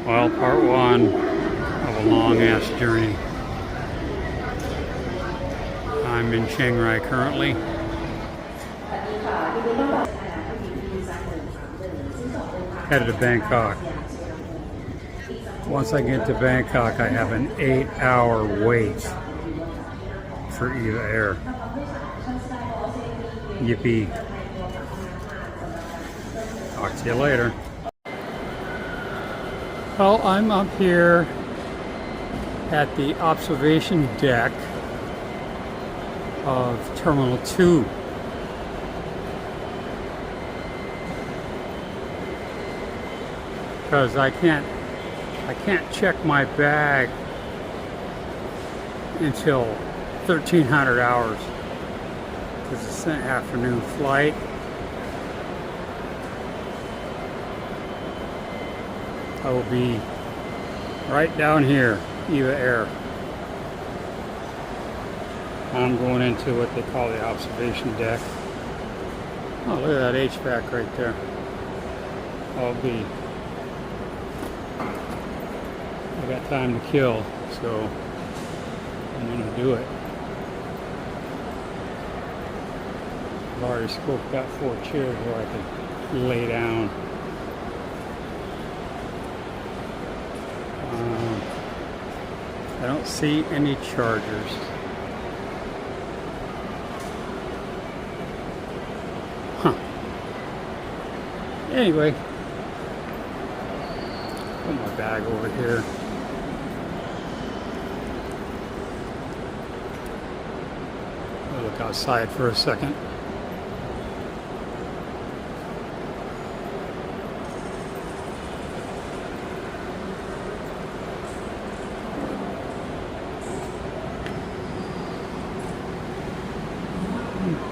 Well, part one of a long-ass journey. I'm in Chiang Rai currently. Headed to Bangkok. Once I get to Bangkok, I have an 8-hour wait for Eva Air. Yippee. Talk to you later. Well, I'm up here at the observation deck of Terminal 2. Because I can't check my bag until 1300 hours. Because it's an afternoon flight. I will be right down here, Eva Air. I'm going into what they call the observation deck. Oh, look at that HVAC right there. I got time to kill, so I'm going to do it. I've already scoped out 4 chairs where I can lay down. I don't see any chargers. Huh. Anyway, put my bag over here. I'll look outside for a second.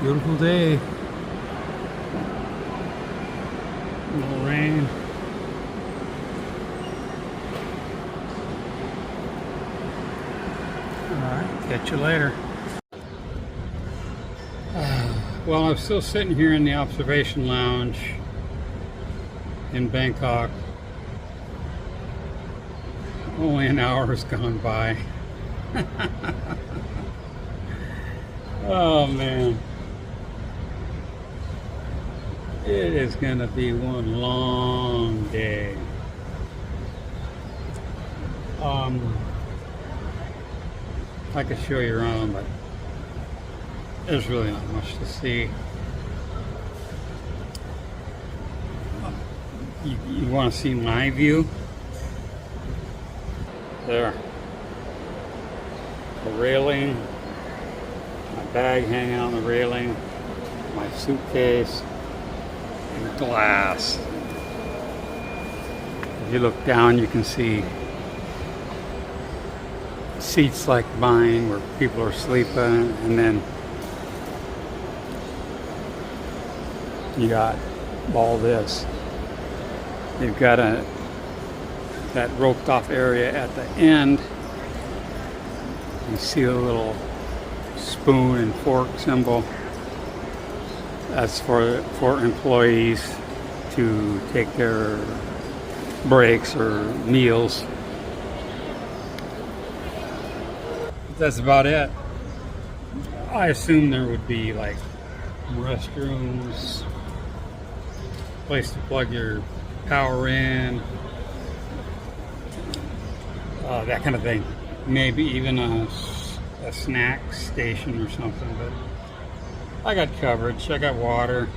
Beautiful day. No rain. Alright, catch you later. Well, I'm still sitting here in the observation lounge in Bangkok. Only an hour has gone by. Oh man. It is going to be one long day. I could show you around, but there's really not much to see. You want to see my view? There. The railing. My bag hanging on the railing. My suitcase. Glass. If you look down, you can see seats like mine where people are sleeping, and then you got all this. You've got that roped off area at the end. You see a little spoon and fork symbol. That's for employees to take their breaks or meals. That's about it. I assume there would be like restrooms, place to plug your power in, that kind of thing. Maybe even a snack station or something, but I got coverage. I got water.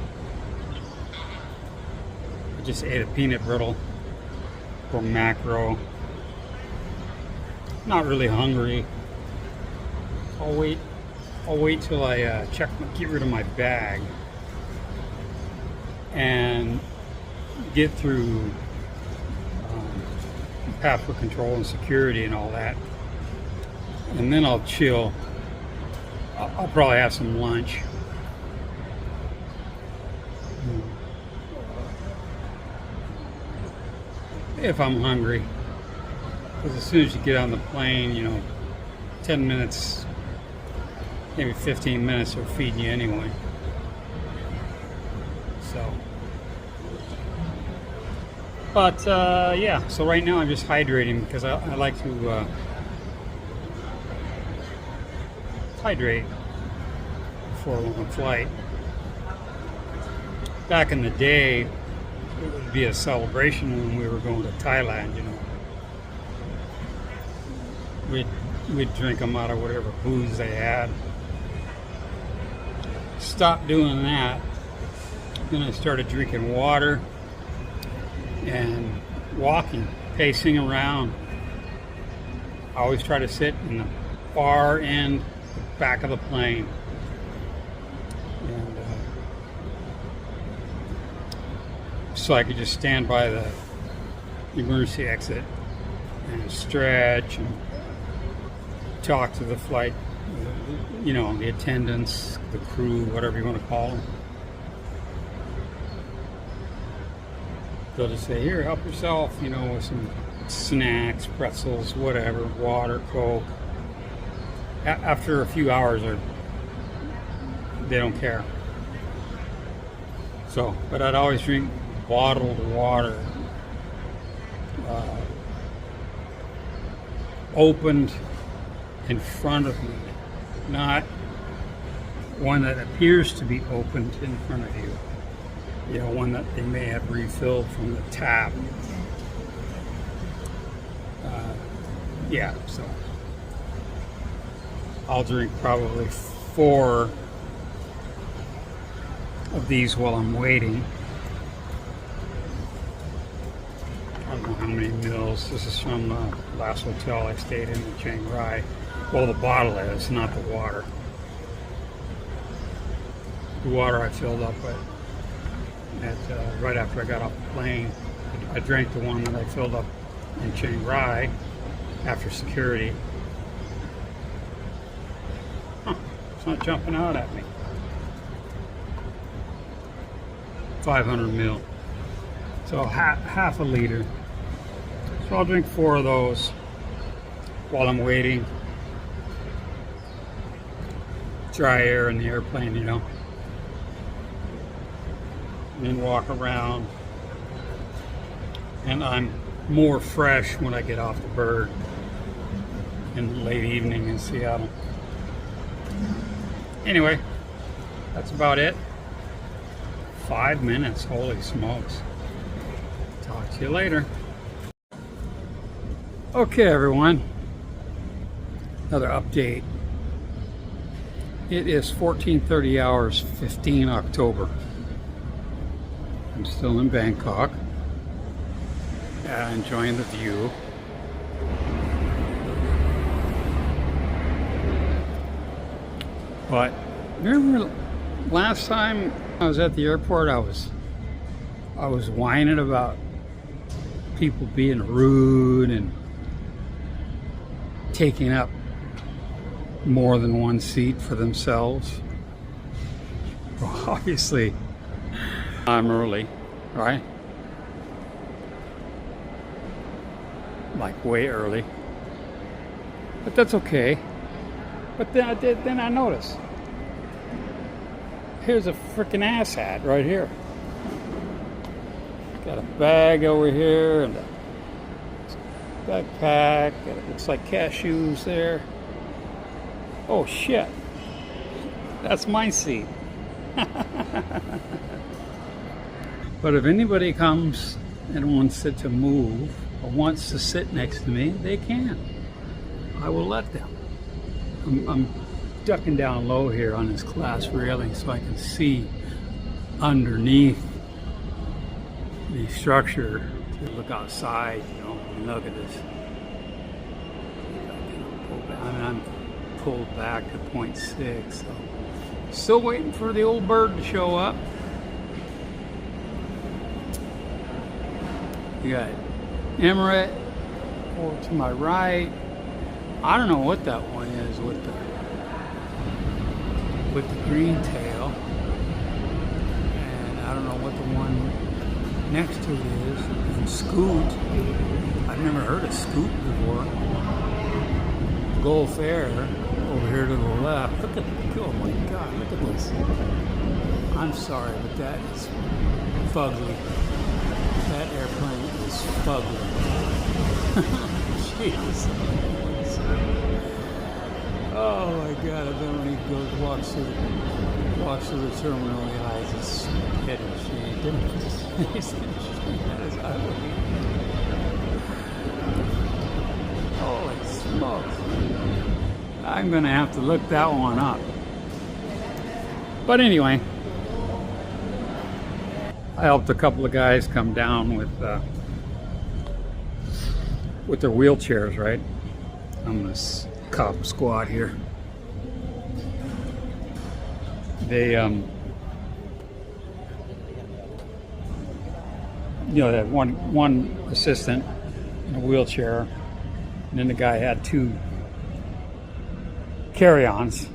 I just ate a peanut brittle for macro. Not really hungry. I'll wait till I get rid of my bag and get through passport control and security and all that, and then I'll chill. I'll probably have some lunch. If I'm hungry, because as soon as you get on the plane, 10 minutes, maybe 15 minutes will feed you anyway. So But yeah, so right now I'm just hydrating because I like to hydrate before a long flight. Back in the day, it would be a celebration when we were going to Thailand, you know. We'd drink them out of whatever booze they had. Stopped doing that. Then I started drinking water and walking, pacing around. I always try to sit in the far end, back of the plane. And so I could just stand by the emergency exit and stretch and talk to the flight, you know, the attendants, the crew, whatever you want to call them. They'll just say, here, help yourself, you know, with some snacks, pretzels, whatever, water, Coke. After a few hours, they don't care. So, but I'd always drink bottled water, opened in front of me, not one that appears to be opened in front of you. You know, one that they may have refilled from the tap. Yeah, so I'll drink probably 4 of these while I'm waiting. I don't know how many mils. This is from the last hotel I stayed in Chiang Rai. Well, the bottle is, not the water. The water I filled up at right after I got off the plane. I drank the one that I filled up in Chiang Rai after security. Huh, it's not jumping out at me. 500 mil. So half a liter. So I'll drink 4 of those while I'm waiting. Dry air in the airplane, you know. And then walk around. And I'm more fresh when I get off the bird in the late evening in Seattle. Anyway, that's about it. 5 minutes, holy smokes. Talk to you later. Okay, everyone. Another update. It is 14:30 hours, 15 October. I'm still in Bangkok, enjoying the view. But remember last time I was at the airport, I was whining about people being rude and taking up more than one seat for themselves. Well, obviously, I'm early, right? Like way early, but that's okay. But then I noticed here's a freaking asshat right here. Got a bag over here and a backpack, and it looks like cashews there. Oh shit, that's my seat. But if anybody comes and wants it to move or wants to sit next to me, they can. I will let them. I'm ducking down low here on this glass railing so I can see underneath the structure to look outside, you know, and look at this. I mean, I'm pulled back to 0.6, so still waiting for the old bird to show up. You got Emirate over to my right. I don't know what that one is with the green tail, and I don't know what the one next to it is. And Scoot, I've never heard of Scoot before. Gulf Air over here to the left. Look at, oh my God, look at this. I'm sorry, but that is fugly. That that airplane is fugly. Jeez. Oh my God! And then when he goes walks through the terminal, the eyes is head and shade. That is ugly. Holy smokes! I'm gonna have to look that one up. But anyway, I helped a couple of guys come down with their wheelchairs, right? On this cop squad here. They, they had one assistant in a wheelchair, and then the guy had two carry-ons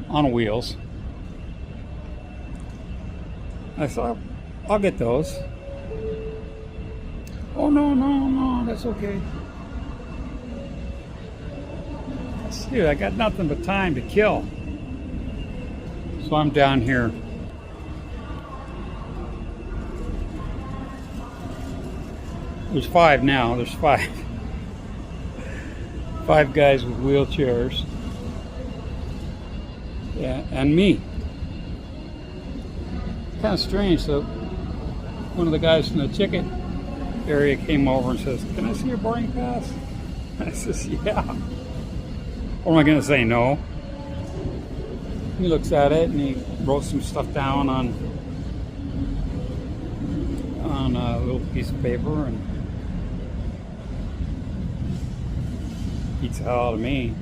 on wheels. I thought, I'll get those. Oh, no, that's okay. Dude, I got nothing but time to kill. So I'm down here. There's 5 now. There's 5. 5 guys with wheelchairs. Yeah, and me. Kind of strange. So one of the guys from the ticket area came over and says, "Can I see your boarding pass?" I says, "Yeah." What am I going to say? No. He looks at it and he wrote some stuff down on a little piece of paper and beats the hell out of me.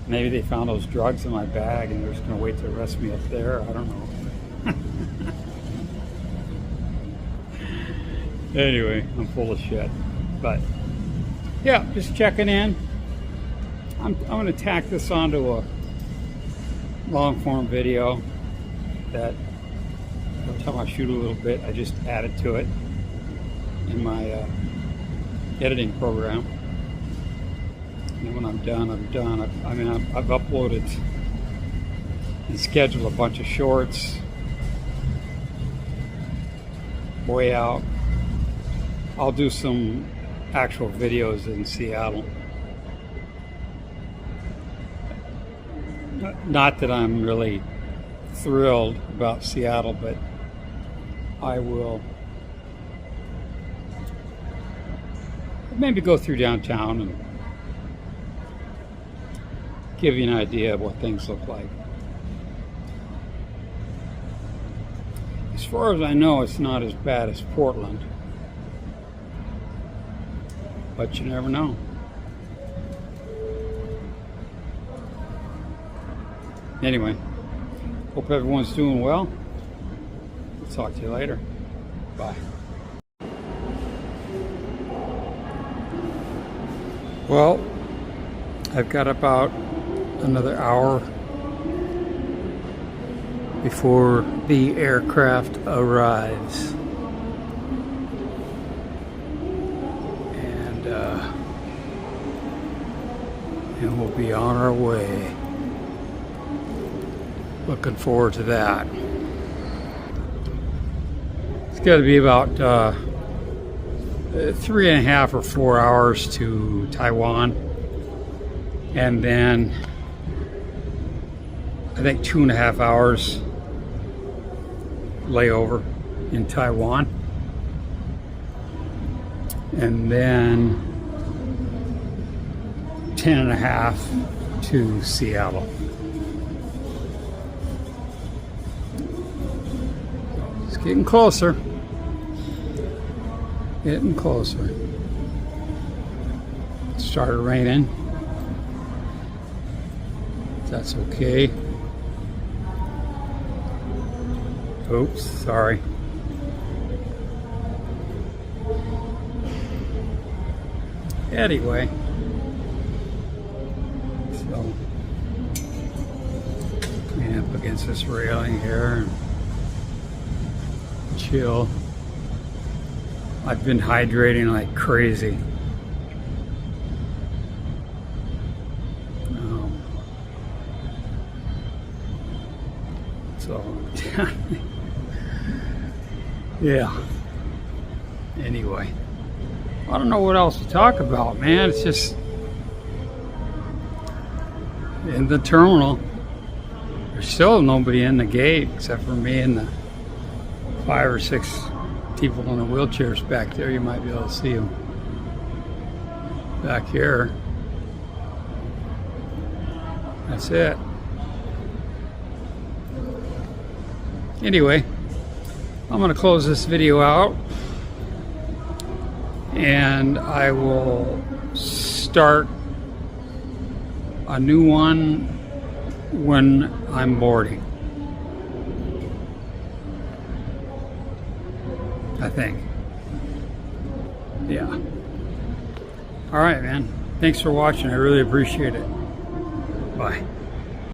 Maybe they found those drugs in my bag and they're just going to wait to arrest me up there. I don't know. Anyway, I'm full of shit. But yeah, just checking in. I'm going to tack this onto a long form video that every time I shoot a little bit, I just add it to it in my editing program. And when I'm done, I'm done. I've uploaded and scheduled a bunch of shorts way out. I'll do some actual videos in Seattle. Not that I'm really thrilled about Seattle, but I will maybe go through downtown and give you an idea of what things look like. As far as I know, it's not as bad as Portland, but you never know. Anyway, hope everyone's doing well. I'll talk to you later. Bye. Well, I've got about another hour before the aircraft arrives. And we'll be on our way. Looking forward to that. It's got to be about 3.5 or 4 hours to Taiwan, and then I think 2.5 hours layover in Taiwan, and then 10.5 to Seattle. It's getting closer. Getting closer. It started raining. That's okay. Oops, sorry. Anyway, so up against this railing here and chill. I've been hydrating like crazy. So yeah, Anyway, I don't know what else to talk about, man. It's just in the terminal. There's still nobody in the gate except for me and the 5 or 6 people in the wheelchairs back there. You might be able to see them back here. That's it. Anyway, I'm going to close this video out, and I will start a new one when I'm boarding, I think. Yeah. All right, man. Thanks for watching. I really appreciate it. Bye.